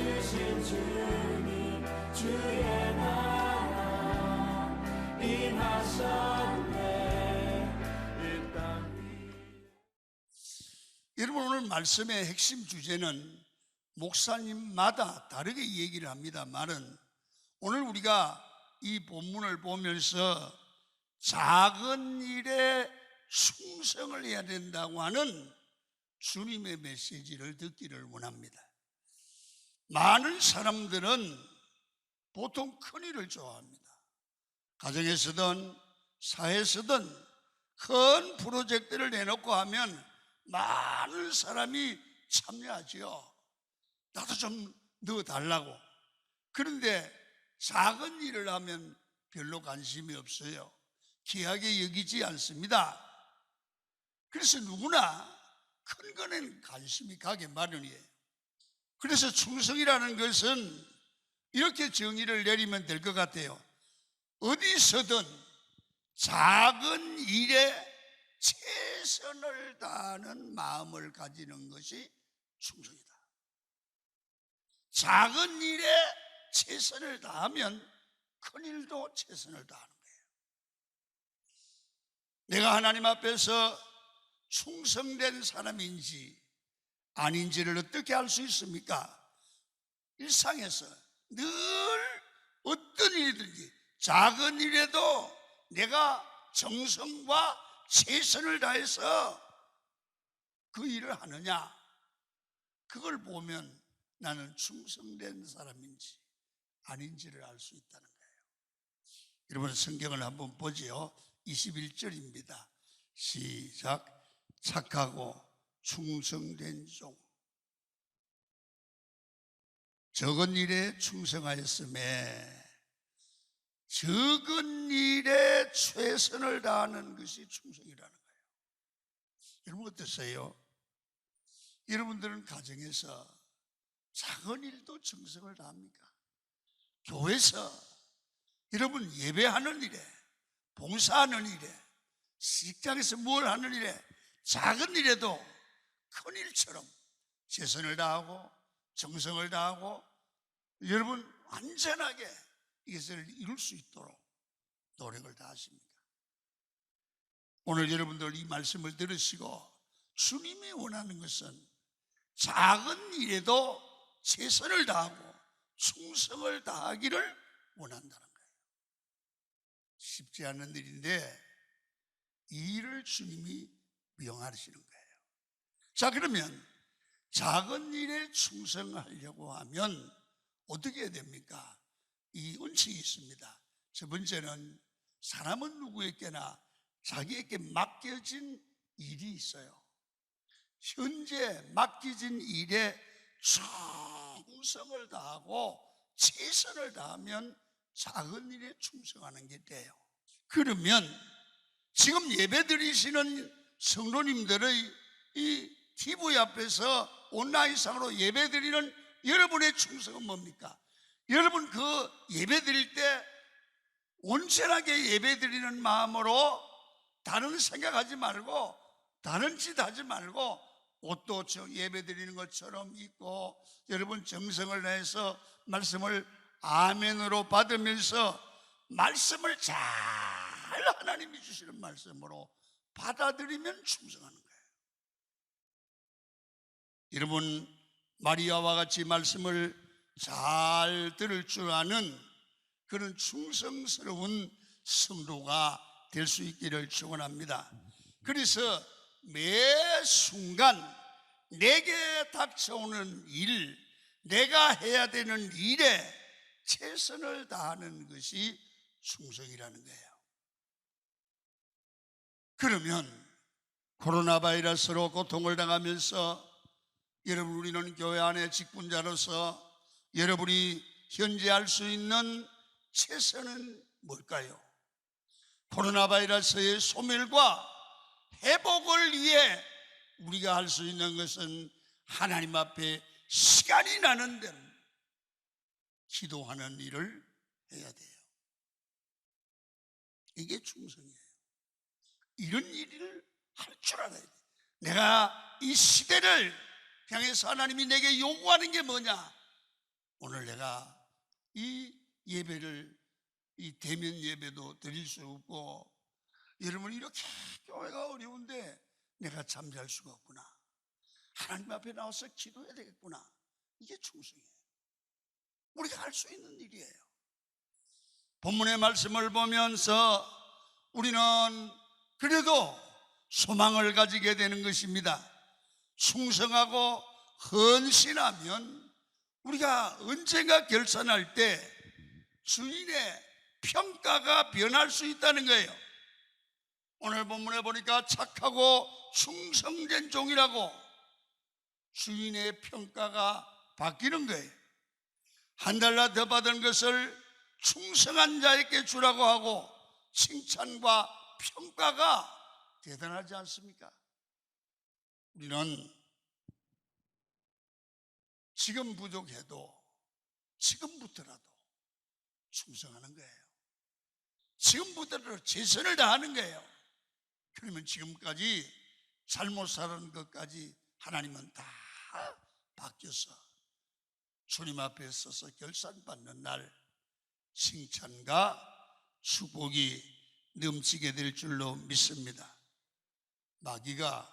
주신 주님 주의 나라 임하셨네 이 땅 위에. 여러분, 오늘 말씀의 핵심 주제는 목사님마다 다르게 얘기를 합니다만은 오늘 우리가 이 본문을 보면서 작은 일에 충성을 해야 된다고 하는 주님의 메시지를 듣기를 원합니다. 많은 사람들은 보통 큰 일을 좋아합니다. 가정에서든 사회에서든 큰 프로젝트를 내놓고 하면 많은 사람이 참여하지요. 나도 좀 넣어달라고. 그런데 작은 일을 하면 별로 관심이 없어요. 귀하게 여기지 않습니다. 그래서 누구나 큰 거는 관심이 가게 마련이에요. 그래서 충성이라는 것은 이렇게 정의를 내리면 될 것 같아요. 어디서든 작은 일에 최선을 다하는 마음을 가지는 것이 충성이다. 작은 일에 최선을 다하면 큰 일도 최선을 다하는 거예요. 내가 하나님 앞에서 충성된 사람인지 아닌지를 어떻게 알 수 있습니까? 일상에서 늘 어떤 일이든지 작은 일에도 내가 정성과 최선을 다해서 그 일을 하느냐, 그걸 보면 나는 충성된 사람인지 아닌지를 알 수 있다는 거예요. 여러분, 성경을 한번 보지요. 21절입니다. 시작. 착하고 충성된 종, 적은 일에 충성하였음에 적은 일에 최선을 다하는 것이 충성이라는 거예요. 여러분 어떠세요? 여러분들은 가정에서 작은 일도 정성을 다합니까? 교회에서 여러분 예배하는 일에, 봉사하는 일에, 직장에서 뭘 하는 일에, 작은 일에도 큰 일처럼 최선을 다하고 정성을 다하고 여러분 완전하게 이것을 이룰 수 있도록 노력을 다하십니까? 오늘 여러분들 이 말씀을 들으시고 주님이 원하는 것은 작은 일에도 최선을 다하고 충성을 다하기를 원한다는 거예요. 쉽지 않은 일인데 이 일을 주님이 명하시는 거예요. 자, 그러면 작은 일에 충성하려고 하면 어떻게 해야 됩니까? 이 원칙이 있습니다. 첫 번째는 사람은 누구에게나 자기에게 맡겨진 일이 있어요. 현재 맡겨진 일에 충성을 다하고 최선을 다하면 작은 일에 충성하는 게 돼요. 그러면 지금 예배 드리시는 성도님들의 이 TV 앞에서 온라인상으로 예배 드리는 여러분의 충성은 뭡니까? 여러분 그 예배 드릴 때 온전하게 예배 드리는 마음으로 다른 생각하지 말고 다른 짓 하지 말고 옷도 예배 드리는 것처럼 입고 여러분 정성을 다해서 말씀을 아멘으로 받으면서 말씀을 잘 하나님이 주시는 말씀으로 받아들이면 충성하는 거예요. 여러분 마리아와 같이 말씀을 잘 들을 줄 아는 그런 충성스러운 성도가 될 수 있기를 축원합니다. 그래서 매 순간 내게 닥쳐오는 일, 내가 해야 되는 일에 최선을 다하는 것이 충성이라는 거예요. 그러면 코로나 바이러스로 고통을 당하면서 여러분 우리는 교회 안에 직분자로서 여러분이 현재 할 수 있는 최선은 뭘까요? 코로나 바이러스의 소멸과 회복을 위해 우리가 할 수 있는 것은 하나님 앞에 시간이 나는 대로 기도하는 일을 해야 돼요. 이게 충성이에요. 이런 일을 할 줄 알아야 돼요. 내가 이 시대를 향해서 하나님이 내게 요구하는 게 뭐냐? 오늘 내가 이 예배를, 이 대면 예배도 드릴 수 없고, 여러분 이렇게 교회가 어려운데 내가 잠잘 수가 없구나, 하나님 앞에 나와서 기도해야 되겠구나. 이게 충성이에요. 우리가 할 수 있는 일이에요. 본문의 말씀을 보면서 우리는 그래도 소망을 가지게 되는 것입니다. 충성하고 헌신하면 우리가 언젠가 결산할 때 주인의 평가가 변할 수 있다는 거예요. 오늘 본문에 보니까 착하고 충성된 종이라고 주인의 평가가 바뀌는 거예요. 한 달러 더 받은 것을 충성한 자에게 주라고 하고 칭찬과 평가가 대단하지 않습니까? 우리는 지금 부족해도 지금부터라도 충성하는 거예요. 지금부터라도 최선을 다하는 거예요. 그러면 지금까지 잘못 살은 것까지 하나님은 다 바뀌어서 주님 앞에 서서 결산받는 날 칭찬과 축복이 넘치게 될 줄로 믿습니다. 마귀가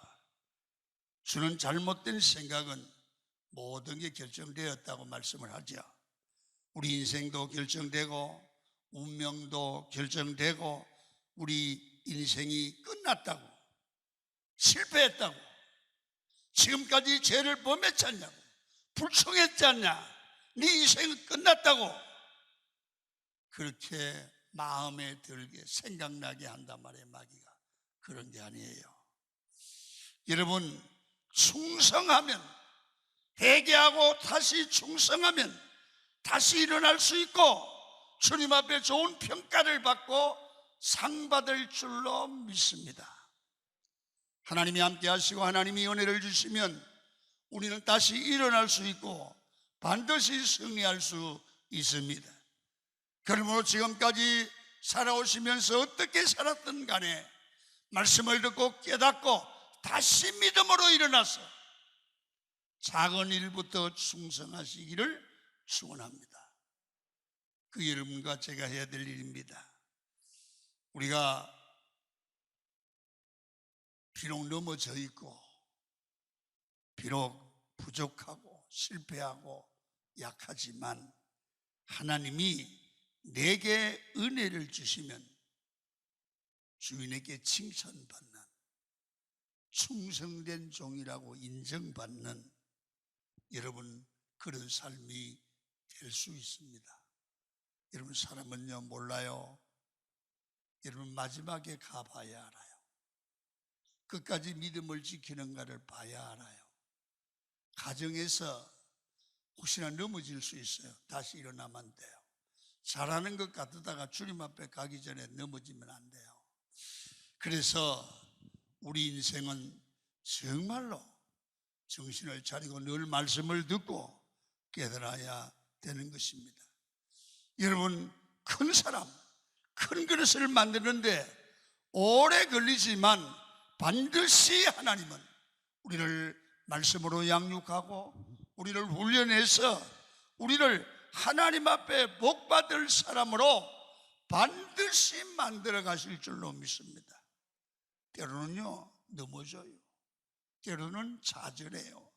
주는 잘못된 생각은 모든 게 결정되었다고 말씀을 하죠. 우리 인생도 결정되고 운명도 결정되고 우리 인생이 끝났다고, 실패했다고, 지금까지 죄를 범했지 않냐고, 불충했지 않냐, 네 인생은 끝났다고 그렇게 마음에 들게 생각나게 한단 말이에요. 마귀가. 그런 게 아니에요. 여러분, 충성하면, 회개하고 다시 충성하면 다시 일어날 수 있고 주님 앞에 좋은 평가를 받고 상 받을 줄로 믿습니다. 하나님이 함께 하시고 하나님이 은혜를 주시면 우리는 다시 일어날 수 있고 반드시 승리할 수 있습니다. 그러므로 지금까지 살아오시면서 어떻게 살았든 간에 말씀을 듣고 깨닫고 다시 믿음으로 일어나서 작은 일부터 충성하시기를 축원합니다. 그 여러분과 제가 해야 될 일입니다. 우리가 비록 넘어져 있고 비록 부족하고 실패하고 약하지만 하나님이 내게 은혜를 주시면 주인에게 칭찬받는 충성된 종이라고 인정받는 여러분 그런 삶이 될 수 있습니다. 여러분 사람은요 몰라요. 여러분 마지막에 가봐야 알아요. 끝까지 믿음을 지키는가를 봐야 알아요. 가정에서 혹시나 넘어질 수 있어요. 다시 일어나면 돼요. 잘하는 것 같다가 주님 앞에 가기 전에 넘어지면 안 돼요. 그래서 우리 인생은 정말로 정신을 차리고 늘 말씀을 듣고 깨달아야 되는 것입니다. 여러분 큰 사람, 큰 그릇을 만드는데 오래 걸리지만 반드시 하나님은 우리를 말씀으로 양육하고 우리를 훈련해서 우리를 하나님 앞에 복받을 사람으로 반드시 만들어 가실 줄로 믿습니다. 때로는요 넘어져요. 때로는 좌절해요.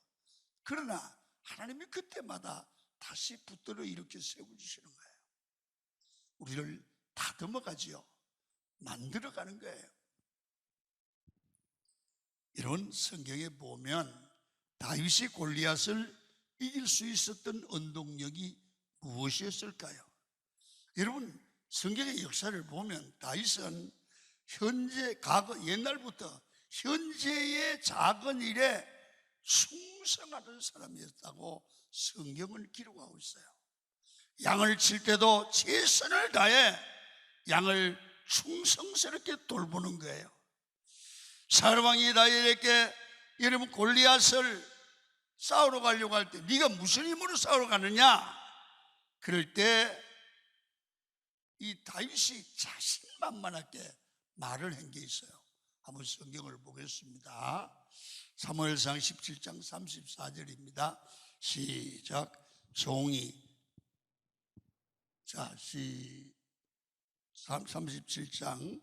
그러나 하나님이 그때마다 다시 붙들어 일으켜 세워주시는 거예요. 우리를 다듬어가지요. 만들어가는 거예요. 이런 성경에 보면 다윗이 골리앗을 이길 수 있었던 원동력이 무엇이었을까요? 여러분 성경의 역사를 보면 다윗은 현재, 과거, 옛날부터 현재의 작은 일에 충성하는 사람이었다고 성경을 기록하고 있어요. 양을 칠 때도 최선을 다해 양을 충성스럽게 돌보는 거예요. 사울왕이 다윗에게 여러분 골리앗을 싸우러 가려고 할 때 네가 무슨 힘으로 싸우러 가느냐? 그럴 때 이 다윗이 자신만만하게 말을 한 게 있어요. 한번 성경을 보겠습니다. 사무엘상 17장 34절입니다. 시작. 종이 자, 37장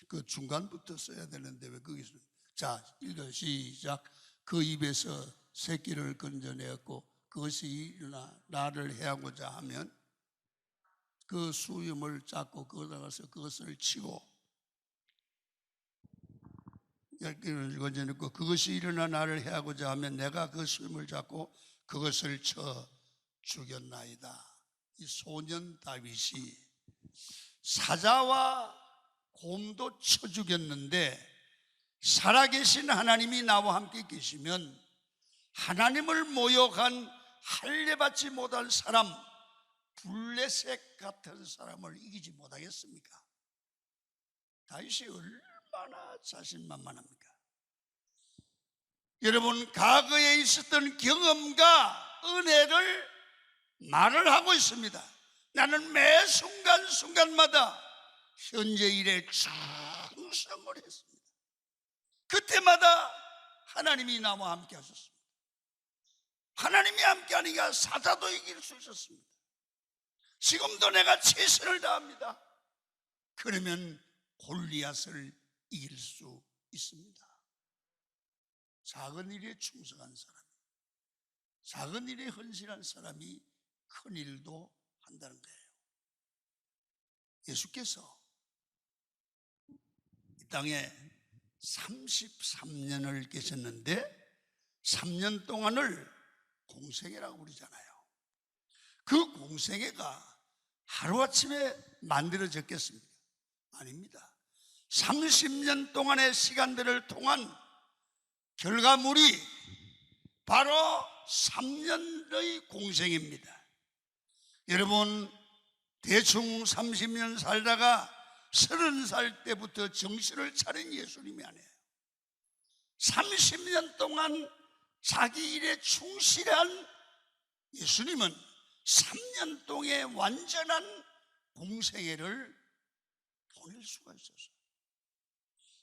그 중간부터 써야 되는데 왜 거기서. 자, 읽어. 시작. 그 입에서 새끼를 건져내었고 그것이 일어나 나를 해하고자 하면 그 수염을 잡고 거기다가서 그것을 치고, 새끼를 건져내고 그것이 일어나 나를 해하고자 하면 내가 그 수염을 잡고 그것을 쳐 죽였나이다. 이 소년 다윗이 사자와 곰도 쳐 죽였는데 살아계신 하나님이 나와 함께 계시면 하나님을 모욕한 할례받지 못할 사람, 블레셋 같은 사람을 이기지 못하겠습니까? 다윗이 얼마나 자신만만합니까? 여러분, 과거에 있었던 경험과 은혜를 말을 하고 있습니다. 나는 매 순간순간마다 현재 일에 충성을 했습니다. 그때마다 하나님이 나와 함께 하셨습니다. 하나님이 함께 하니까 사자도 이길 수 있었습니다. 지금도 내가 최선을 다합니다. 그러면 골리앗을 이길 수 있습니다. 작은 일에 충성한 사람, 작은 일에 헌신한 사람이 큰 일도 한다는 거예요. 예수께서 이 땅에 33년을 계셨는데 3년 동안을 공생애라고 부르잖아요. 그 공생애가 하루아침에 만들어졌겠습니까? 아닙니다. 30년 동안의 시간들을 통한 결과물이 바로 3년의 공생입니다. 여러분, 대충 30년 살다가 30살 때부터 정신을 차린 예수님이 아니에요. 30년 동안 자기 일에 충실한 예수님은 3년 동안의 완전한 공생애를 보낼 수가 있었어요.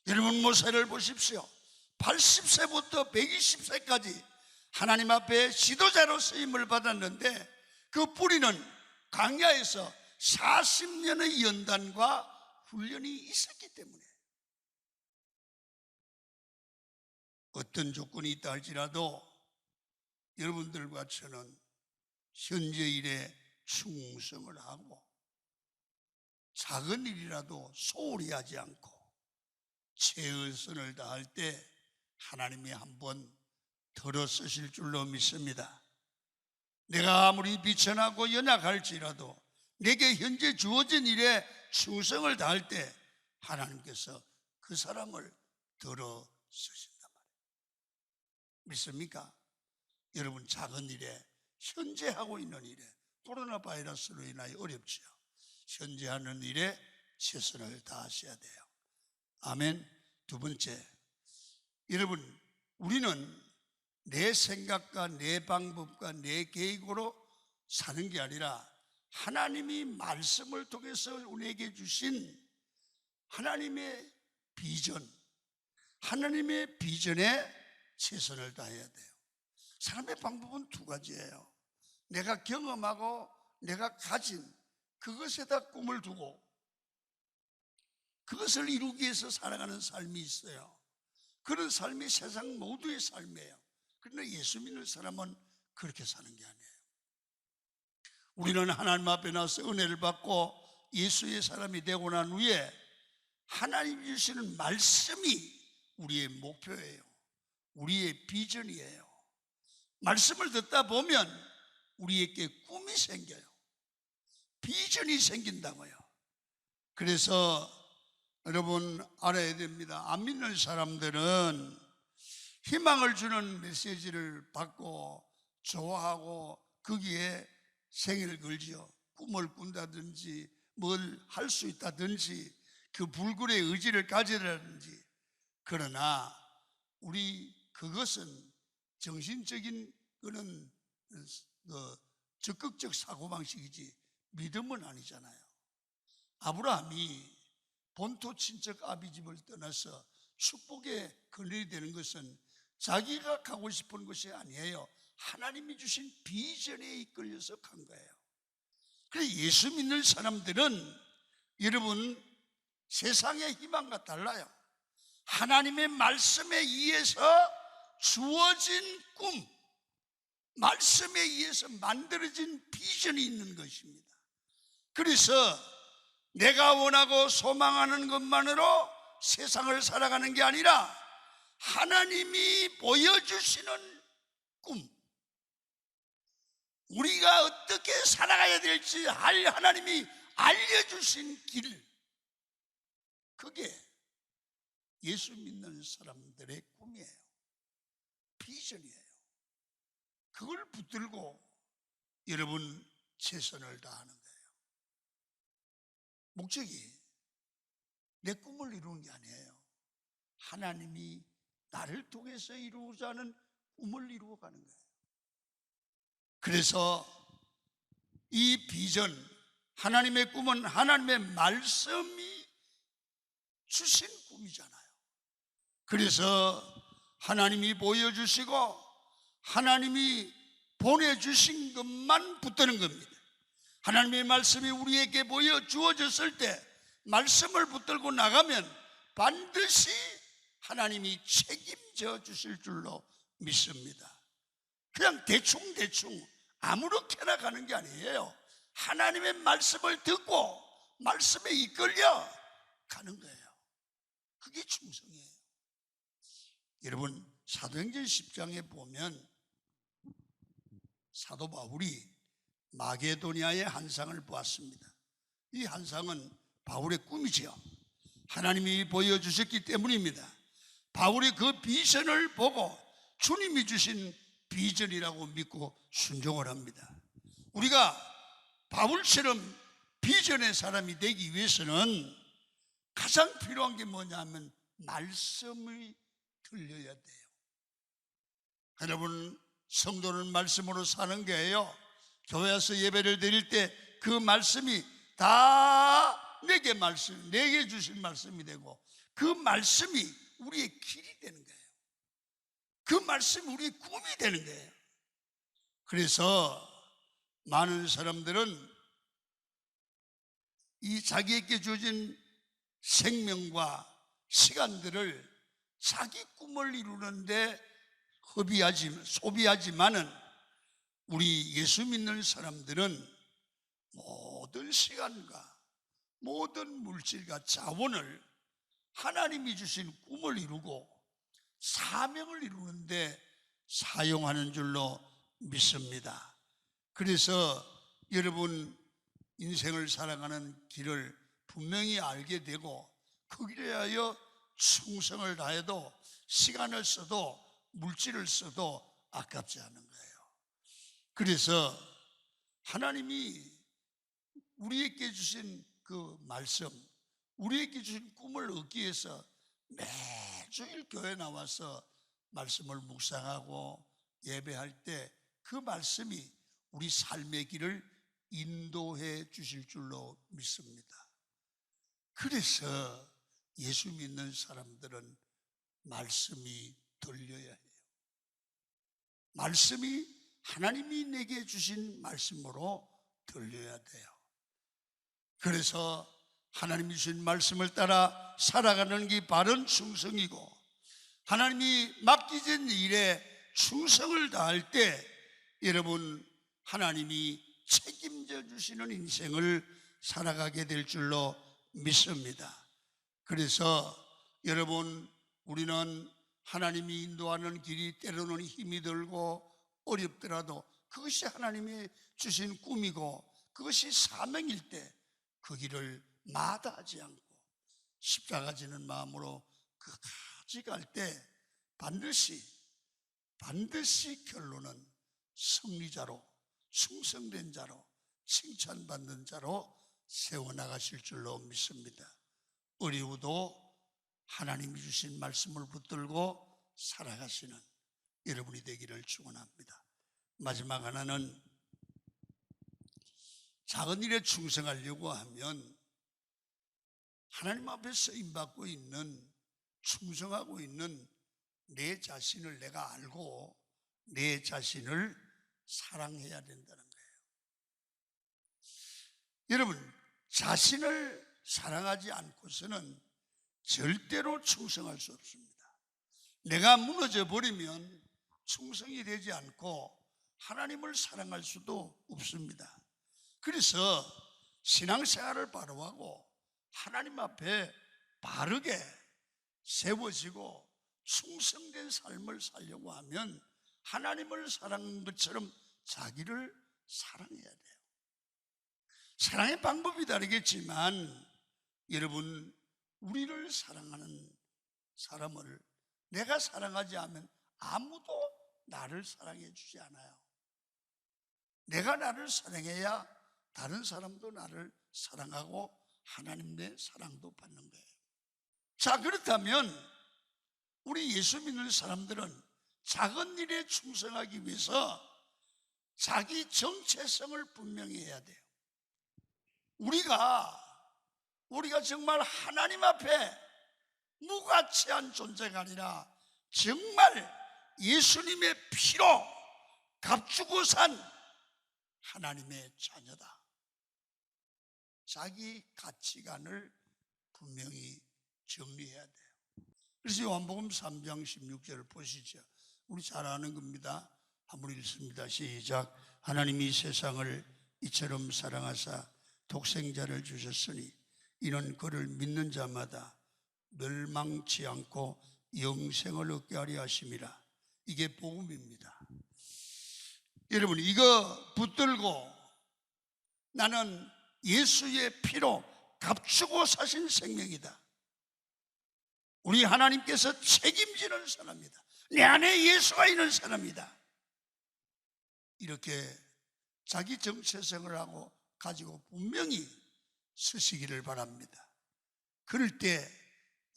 여러분, 모세를 보십시오. 80세부터 120세까지 하나님 앞에 지도자로 쓰임을 받았는데 그 뿌리는 광야에서 40년의 연단과 훈련이 있었기 때문에, 어떤 조건이 있다 할지라도 여러분들과 저는 현재 일에 충성을 하고 작은 일이라도 소홀히 하지 않고 최선을 다할 때 하나님이 한번 들어 쓰실 줄로 믿습니다. 내가 아무리 비천하고 연약할지라도 내게 현재 주어진 일에 충성을 다할 때 하나님께서 그 사람을 들어 쓰신단 말이에요. 믿습니까? 여러분, 작은 일에, 현재 하고 있는 일에, 코로나 바이러스로 인하여 어렵지요. 현재 하는 일에 최선을 다하셔야 돼요. 아멘. 두 번째, 여러분, 우리는 내 생각과 내 방법과 내 계획으로 사는 게 아니라 하나님이 말씀을 통해서 우리에게 주신 하나님의 비전, 하나님의 비전에 최선을 다해야 돼요. 사람의 방법은 두 가지예요. 내가 경험하고 내가 가진 그것에다 꿈을 두고 그것을 이루기 위해서 살아가는 삶이 있어요. 그런 삶이 세상 모두의 삶이에요. 그러나 예수 믿는 사람은 그렇게 사는 게 아니에요. 우리는 하나님 앞에 나서 은혜를 받고 예수의 사람이 되고 난 후에 하나님이 주시는 말씀이 우리의 목표예요. 우리의 비전이에요. 말씀을 듣다 보면 우리에게 꿈이 생겨요. 비전이 생긴다고요. 그래서 여러분 알아야 됩니다. 안 믿는 사람들은 희망을 주는 메시지를 받고 좋아하고 거기에 생애를 걸지요. 꿈을 꾼다든지 뭘 할 수 있다든지 그 불굴의 의지를 가지라든지. 그러나 우리 그것은 정신적인 그런 적극적 사고방식이지 믿음은 아니잖아요. 아브라함이 본토 친척 아비집을 떠나서 축복의 근원이 되는 것은 자기가 가고 싶은 것이 아니에요. 하나님이 주신 비전에 이끌려서 간 거예요. 그래 예수 믿는 사람들은 여러분 세상의 희망과 달라요. 하나님의 말씀에 의해서 주어진 꿈, 말씀에 의해서 만들어진 비전이 있는 것입니다. 그래서 내가 원하고 소망하는 것만으로 세상을 살아가는 게 아니라 하나님이 보여주시는 꿈, 우리가 어떻게 살아가야 될지 하나님이 알려주신 길, 그게 예수 믿는 사람들의 꿈이에요. 비전이에요. 그걸 붙들고 여러분 최선을 다하는 거예요. 목적이 내 꿈을 이루는 게 아니에요. 하나님이 나를 통해서 이루고자 하는 꿈을 이루어가는 거예요. 그래서 이 비전, 하나님의 꿈은 하나님의 말씀이 주신 꿈이잖아요. 그래서 하나님이 보여주시고 하나님이 보내주신 것만 붙드는 겁니다. 하나님의 말씀이 우리에게 보여주어졌을 때 말씀을 붙들고 나가면 반드시 하나님이 책임져 주실 줄로 믿습니다. 그냥 대충 아무렇게나 가는 게 아니에요. 하나님의 말씀을 듣고 말씀에 이끌려 가는 거예요. 그게 충성이에요. 여러분 사도행전 10장에 보면 사도 바울이 마게도니아의 한상을 보았습니다. 이 한상은 바울의 꿈이지요. 하나님이 보여주셨기 때문입니다. 바울이 그 비전을 보고 주님이 주신 비전이라고 믿고 순종을 합니다. 우리가 바울처럼 비전의 사람이 되기 위해서는 가장 필요한 게 뭐냐면 말씀이 들려야 돼요. 여러분 성도는 말씀으로 사는 거예요. 교회 와서 예배를 드릴 때 그 말씀이 다 내게 주신 말씀이 되고 그 말씀이 우리의 길이 되는 거예요. 그 말씀이 우리의 꿈이 되는 거예요. 그래서 많은 사람들은 이 자기에게 주어진 생명과 시간들을 자기 꿈을 이루는데 소비하지만은 우리 예수 믿는 사람들은 모든 시간과 모든 물질과 자원을 하나님이 주신 꿈을 이루고 사명을 이루는데 사용하는 줄로 믿습니다. 그래서 여러분 인생을 살아가는 길을 분명히 알게 되고 그 길에 하여 충성을 다해도 시간을 써도 물질을 써도 아깝지 않은 거예요. 그래서 하나님이 우리에게 주신 그 말씀, 우리에게 주신 꿈을 얻기 위해서 매주일 교회 나와서 말씀을 묵상하고 예배할 때 그 말씀이 우리 삶의 길을 인도해 주실 줄로 믿습니다. 그래서 예수 믿는 사람들은 말씀이 들려야 해요. 말씀이 하나님이 내게 주신 말씀으로 들려야 돼요. 그래서 하나님이 주신 말씀을 따라 살아가는 게 바른 충성이고 하나님이 맡기신 일에 충성을 다할 때 여러분 하나님이 책임져 주시는 인생을 살아가게 될 줄로 믿습니다. 그래서 여러분 우리는 하나님이 인도하는 길이 때로는 힘이 들고 어렵더라도 그것이 하나님이 주신 꿈이고 그것이 사명일 때 그 길을 마다하지 않고 십자가 지는 마음으로 끝까지 갈 때 반드시 결론은 승리자로 충성된 자로 칭찬받는 자로 세워나가실 줄로 믿습니다. 어려워도 하나님이 주신 말씀을 붙들고 살아가시는 여러분이 되기를 축원합니다. 마지막 하나는 작은 일에 충성하려고 하면 하나님 앞에 쓰임받고 있는 충성하고 있는 내 자신을 내가 알고 내 자신을 사랑해야 된다는 거예요. 여러분, 자신을 사랑하지 않고서는 절대로 충성할 수 없습니다. 내가 무너져 버리면 충성이 되지 않고 하나님을 사랑할 수도 없습니다. 그래서 신앙생활을 바로 하고 하나님 앞에 바르게 세워지고 충성된 삶을 살려고 하면 하나님을 사랑하는 것처럼 자기를 사랑해야 돼요. 사랑의 방법이 다르겠지만 여러분, 우리를 사랑하는 사람을 내가 사랑하지 않으면 아무도 나를 사랑해 주지 않아요. 내가 나를 사랑해야 다른 사람도 나를 사랑하고 하나님의 사랑도 받는 거예요. 자, 그렇다면 우리 예수 믿는 사람들은 작은 일에 충성하기 위해서 자기 정체성을 분명히 해야 돼요. 우리가 정말 하나님 앞에 무가치한 존재가 아니라 정말 예수님의 피로 값주고 산 하나님의 자녀다. 자기 가치관을 분명히 정리해야 돼요. 그래서 요한복음 3장 16절을 보시죠. 우리 잘 아는 겁니다. 한번 읽습니다. 시작. 하나님이 세상을 이처럼 사랑하사 독생자를 주셨으니 이는 그를 믿는 자마다 멸망치 않고 영생을 얻게 하려 하심이라. 이게 복음입니다. 여러분, 이거 붙들고 나는 예수의 피로 값주고 사신 생명이다. 우리 하나님께서 책임지는 사람이다. 내 안에 예수가 있는 사람이다. 이렇게 자기 정체성을 하고 가지고 분명히 서시기를 바랍니다. 그럴 때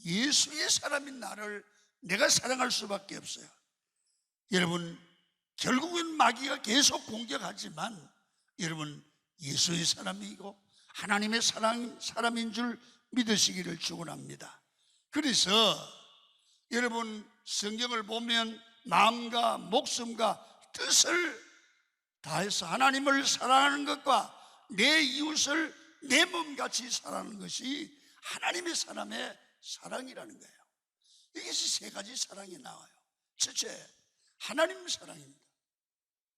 예수의 사람인 나를 내가 사랑할 수밖에 없어요. 여러분, 결국은 마귀가 계속 공격하지만 여러분, 예수의 사람이고 하나님의 사람인 줄 믿으시기를 축원합니다. 그래서 여러분, 성경을 보면 마음과 목숨과 뜻을 다해서 하나님을 사랑하는 것과 내 이웃을 내 몸같이 사랑하는 것이 하나님의 사람의 사랑이라는 거예요. 여기서 세 가지 사랑이 나와요. 첫째, 하나님 사랑입니다.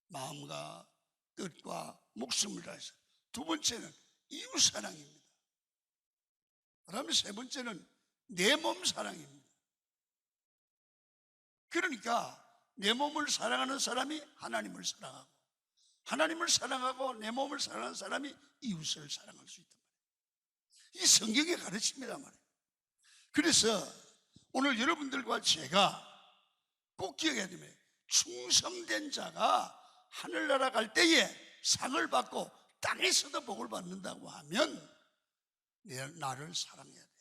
마음과 뜻과 목숨을 다해서. 두 번째는 이웃 사랑입니다. 그다음에 세 번째는 내 몸 사랑입니다. 그러니까 내 몸을 사랑하는 사람이 하나님을 사랑하고, 하나님을 사랑하고 내 몸을 사랑하는 사람이 이웃을 사랑할 수 있단 말이에요. 이 성경의 가르침이란 말이에요. 그래서 오늘 여러분들과 제가 꼭 기억해야 됩니다. 충성된 자가 하늘나라 갈 때에 상을 받고 땅에서도 복을 받는다고 하면 나를 사랑해야 돼요.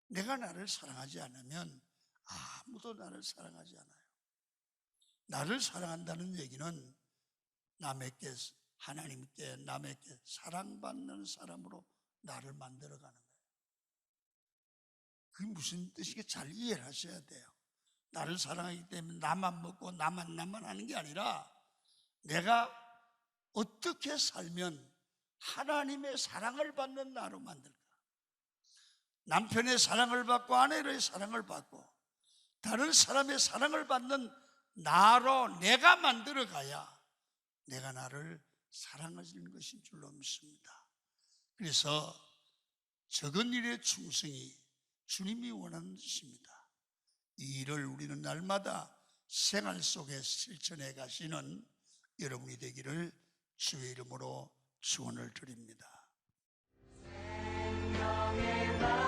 내가 나를 사랑하지 않으면 아무도 나를 사랑하지 않아요. 나를 사랑한다는 얘기는 남에게, 하나님께, 남에게 사랑받는 사람으로 나를 만들어가는 거예요. 그게 무슨 뜻이게 잘 이해를 하셔야 돼요. 나를 사랑하기 때문에 나만 먹고 나만 하는 게 아니라 내가 어떻게 살면 하나님의 사랑을 받는 나로 만들까? 남편의 사랑을 받고 아내의 사랑을 받고 다른 사람의 사랑을 받는 나로 내가 만들어가야 내가 나를 사랑하시는 것인 줄로 믿습니다. 그래서 적은 일의 충성이 주님이 원하는 것입니다. 이 일을 우리는 날마다 생활 속에 실천해 가시는 여러분이 되기를 주의 이름으로 축원을 드립니다. 생명의 말